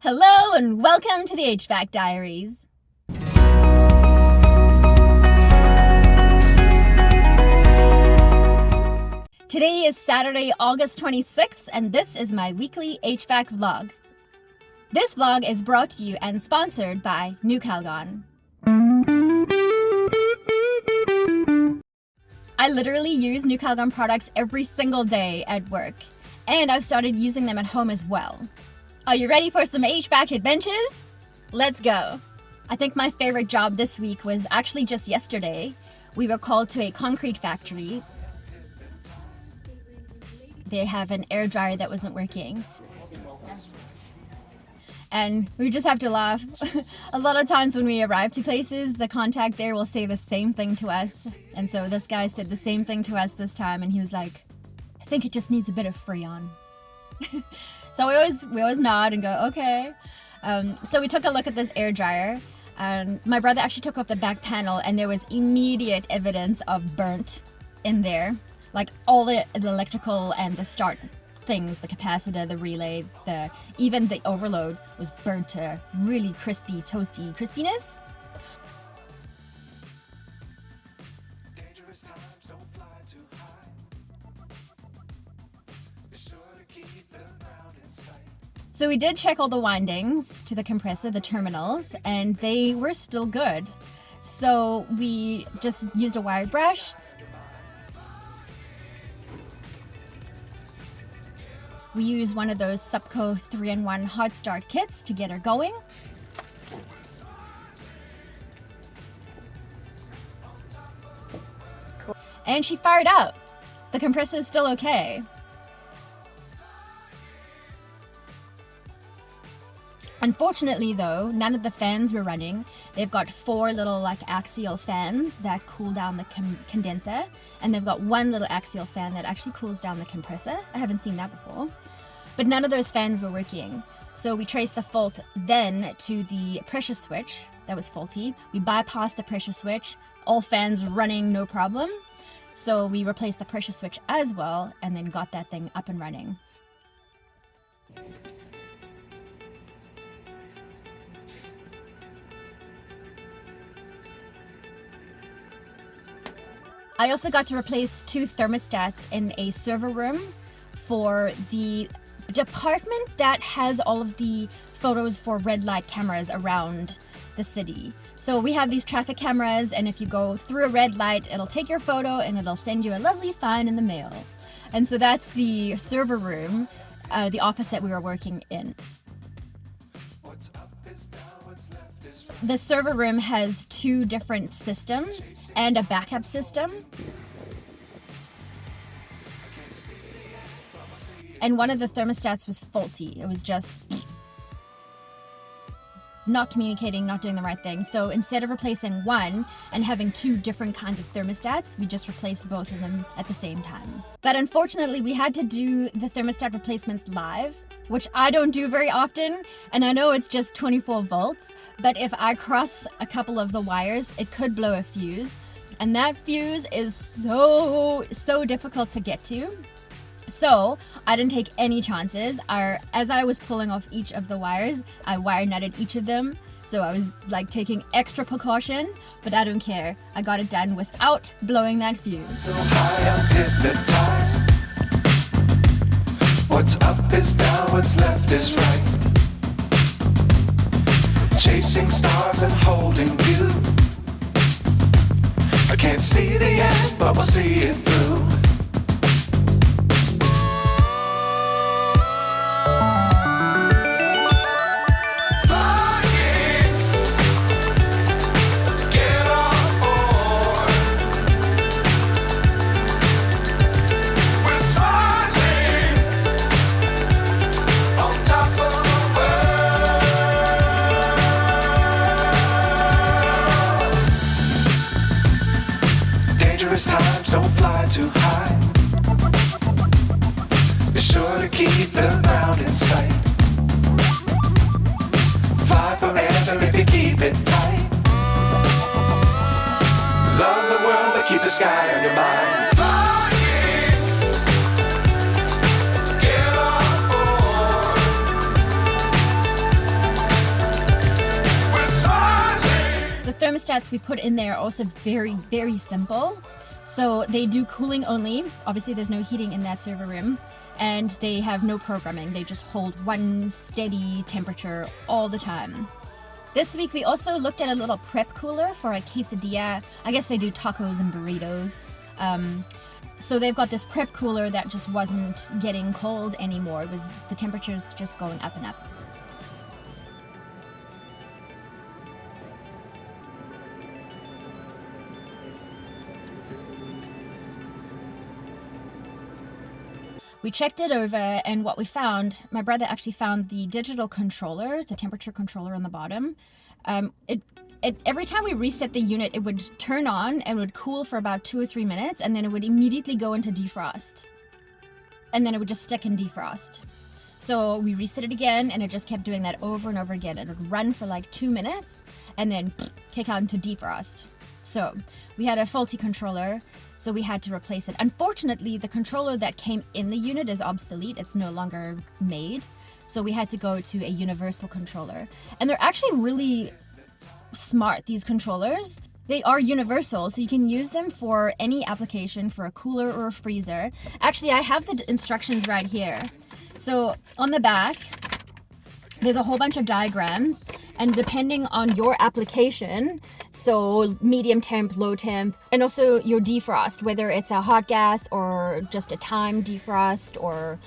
Hello and welcome to the HVAC Diaries. Today is Saturday, August 26th, and this is my weekly HVAC vlog. This vlog is brought to you and sponsored by New Calgon. I literally use New Calgon products every single day at work, and I've started using them at home as well. Are you ready for some HVAC Hit Benches? Let's go. I think my favorite job this week was actually just yesterday. We were called to a concrete factory. They have an air dryer that wasn't working. And we just have to laugh. A lot of times when we arrive to places, the contact there will say the same thing to us. And so this guy said the same thing to us this time, and he was like, I think it just needs a bit of Freon. So we always nod and go, okay. So we took a look at this air dryer, and my brother actually took off the back panel, and there was immediate evidence of burnt in there. Like all the electrical and the start things, the capacitor, the relay, even the overload was burnt to really crispy, toasty crispiness. So we did check all the windings to the compressor, the terminals, and they were still good. So we just used a wire brush. We use one of those Supco 3-in-1 hot start kits to get her going. Cool. And she fired up. The compressor is still okay. Unfortunately though, none of the fans were running. They've got 4 little axial fans that cool down the condenser, and they've got 1 little axial fan that actually cools down the compressor. I haven't seen that before. But none of those fans were working. So we traced the fault then to the pressure switch that was faulty. We bypassed the pressure switch, all fans running no problem. So we replaced the pressure switch as well, and then got that thing up and running. I also got to replace 2 thermostats in a server room for the department that has all of the photos for red light cameras around the city. So we have these traffic cameras, and if you go through a red light, it'll take your photo and it'll send you a lovely fine in the mail. And so that's the server room, the office that we were working in. The server room has 2 different systems and a backup system. And one of the thermostats was faulty. It was just not communicating, not doing the right thing. So instead of replacing one and having 2 different kinds of thermostats, we just replaced both of them at the same time. But unfortunately, we had to do the thermostat replacements live, which I don't do very often, and I know it's just 24 volts, but if I cross a couple of the wires, it could blow a fuse, and that fuse is so difficult to get to. So I didn't take any chances. As I was pulling off each of the wires, I wire nutted each of them, so I was taking extra precaution, but I don't care. I got it done without blowing that fuse. So high, I'm hypnotized. What's up is down, what's left is right. Chasing stars and holding you. I can't see the end, but we'll see it through. Times don't fly too high. Be sure to keep the ground in sight. Fly forever if you keep it tight. Love the world but keep the sky on your mind. Flying, get on board. thermostats we put in there are also very, very simple. So they do cooling only. Obviously, there's no heating in that server room. And they have no programming. They just hold one steady temperature all the time. This week, we also looked at a little prep cooler for a quesadilla. I guess they do tacos and burritos. So they've got this prep cooler that just wasn't getting cold anymore. It was the temperatures just going up and up. We checked it over, and what we found, my brother actually found the digital controller. It's a temperature controller on the bottom. Every time we reset the unit, it would turn on and would cool for about 2 or 3 minutes, and then it would immediately go into defrost. And then it would just stick in defrost. So we reset it again, and it just kept doing that over and over again. It would run for like 2 minutes, and then kick out into defrost. So we had a faulty controller, so we had to replace it. Unfortunately, the controller that came in the unit is obsolete. It's no longer made. So we had to go to a universal controller. And they're actually really smart, these controllers. They are universal, so you can use them for any application, for a cooler or a freezer. Actually, I have the instructions right here. So on the back, there's a whole bunch of diagrams, and depending on your application, so medium temp, low temp, and also your defrost, whether it's a hot gas or just a time defrost, or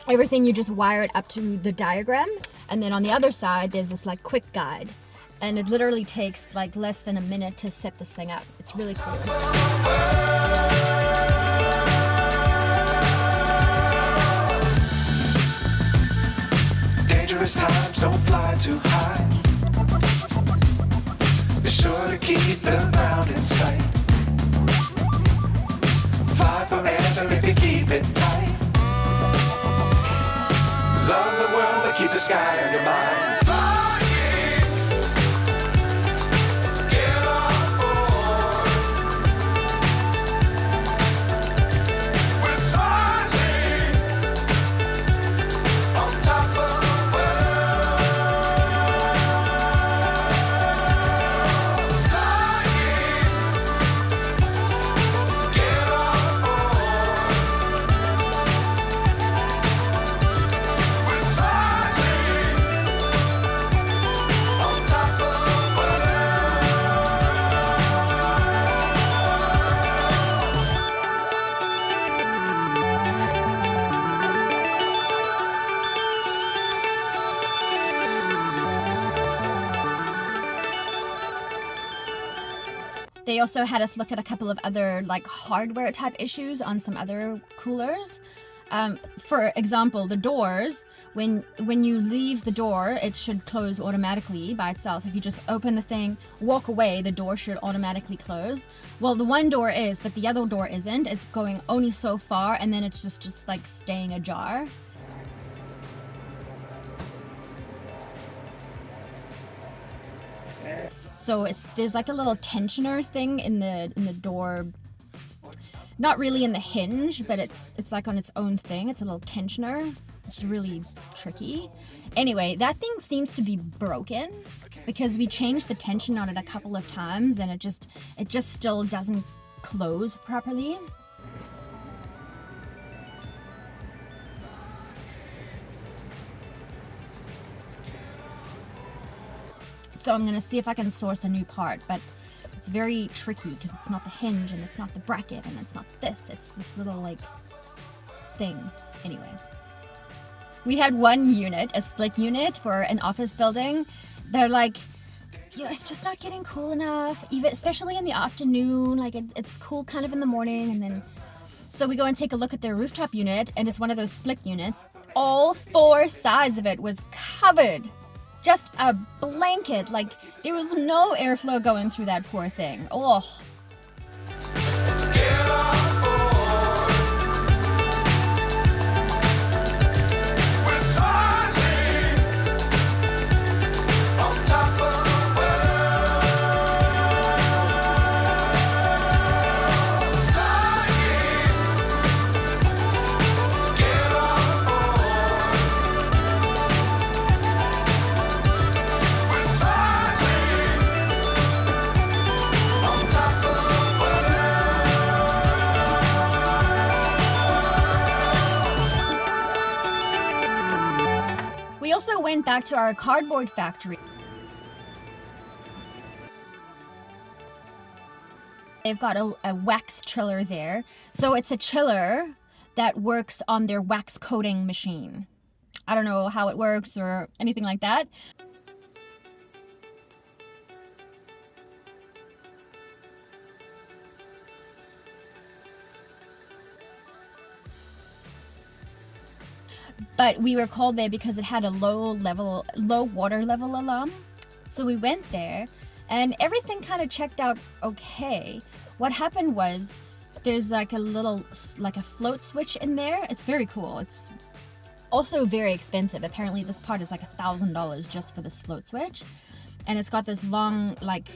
everything, you just wire it up to the diagram. And then on the other side, there's this like quick guide, and it literally takes like less than a minute to set this thing up. It's really cool. Dangerous times, don't fly too high. Be sure to keep the ground in sight. Fly forever if you keep it tight. Love the world, but keep the sky on your mind. They also had us look at a couple of other like hardware type issues on some other coolers. For example, the doors, when you leave the door, it should close automatically by itself. If you just open the thing, walk away, the door should automatically close. Well, the one door is, but the other door isn't. It's going only so far, and then it's just like staying ajar. So there's like a little tensioner thing in the door, not really in the hinge, but it's like on its own thing. It's a little tensioner. It's really tricky. Anyway, that thing seems to be broken because we changed the tension on it a couple of times, and it just still doesn't close properly. So I'm going to see if I can source a new part, but it's very tricky because it's not the hinge, and it's not the bracket, and it's not this. It's this little like thing. Anyway, we had one unit, a split unit for an office building. They're like, it's just not getting cool enough, even especially in the afternoon. Like it's cool kind of in the morning, and then so we go and take a look at their rooftop unit, and it's one of those split units. All 4 sides of it was covered. Just a blanket, like there was no airflow going through that poor thing. Oh. We also went back to our cardboard factory. They've got a wax chiller there. So it's a chiller that works on their wax coating machine. I don't know how it works or anything like that. But we were called there because it had a low water level alarm. So we went there and everything kind of checked out okay. What happened was there's like a float switch in there. It's very cool. It's also very expensive. Apparently this part is like $1,000 just for this float switch. And it's got this long like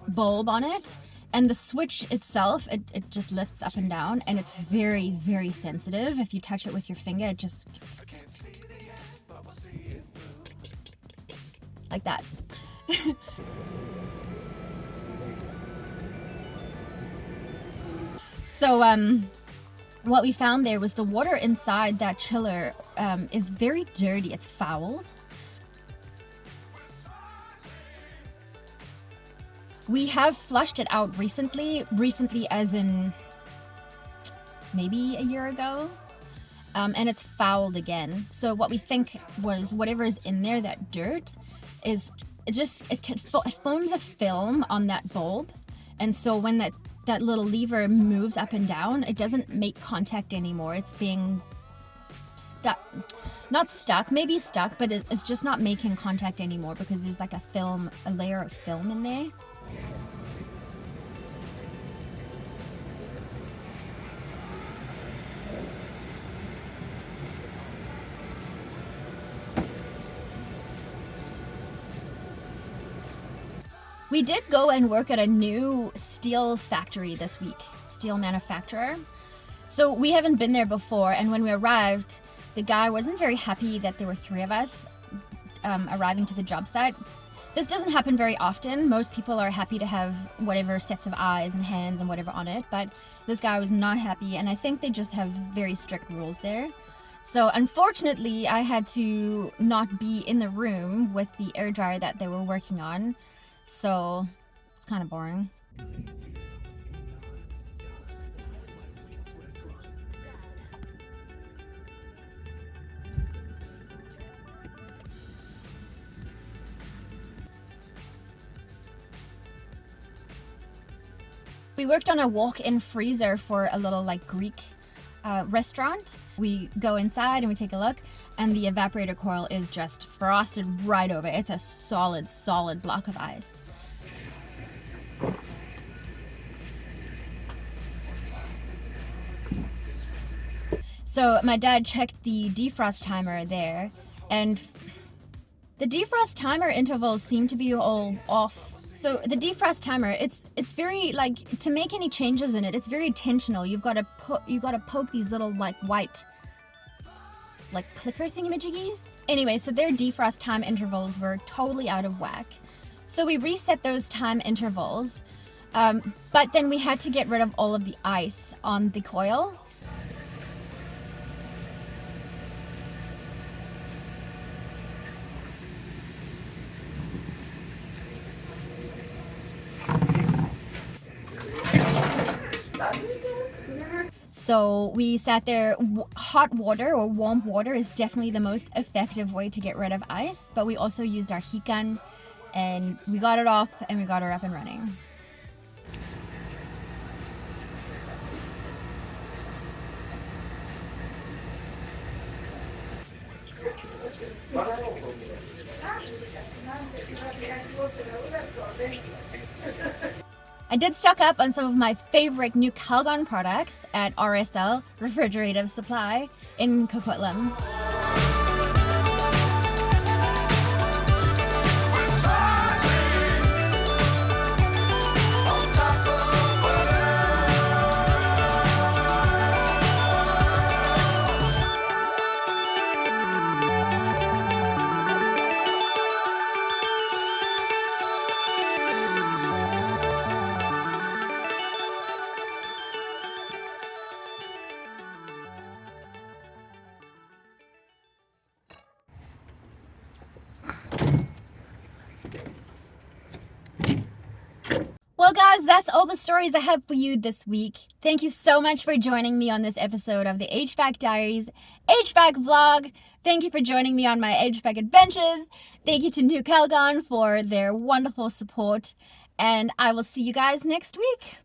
bulb on it. And the switch itself, it just lifts up and down, and it's very, very sensitive. If you touch it with your finger, it just like that. So what we found there was the water inside that chiller is very dirty. It's fouled. We have flushed it out recently as in maybe a year ago, and it's fouled again. So what we think was whatever is in there, that dirt, is it forms a film on that bulb, and so when that little lever moves up and down, it doesn't make contact anymore. It's being not stuck, maybe stuck, but it's just not making contact anymore because there's like a layer of film in there. We did go and work at a new steel factory this week, steel manufacturer. So we haven't been there before, and when we arrived, the guy wasn't very happy that there were 3 of us arriving to the job site. This doesn't happen very often. Most people are happy to have whatever sets of eyes and hands and whatever on it, but this guy was not happy, and I think they just have very strict rules there. So unfortunately, I had to not be in the room with the air dryer that they were working on. So it's kind of boring. We worked on a walk-in freezer for a little like Greek restaurant. We go inside and we take a look, and the evaporator coil is just frosted right over. It's a solid block of ice. So my dad checked the defrost timer there, and the defrost timer intervals seem to be all off. So the defrost timer, it's very like, to make any changes in it, it's very intentional. You've got to poke these little like white like clicker thingamajiggies. Anyway, so their defrost time intervals were totally out of whack. So we reset those time intervals, but then we had to get rid of all of the ice on the coil. So we sat there. Hot water or warm water is definitely the most effective way to get rid of ice, but we also used our heat gun, and we got it off and we got her up and running. I did stock up on some of my favorite new Calgon products at RSL Refrigerative Supply in Coquitlam. that's all the stories I have for you this week. Thank you so much for joining me on this episode of the HVAC Diaries HVAC vlog. Thank you for joining me on my HVAC adventures. Thank you to New Calgon for their wonderful support. And I will see you guys next week.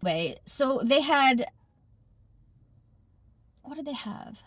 Wait, so they had... What did they have?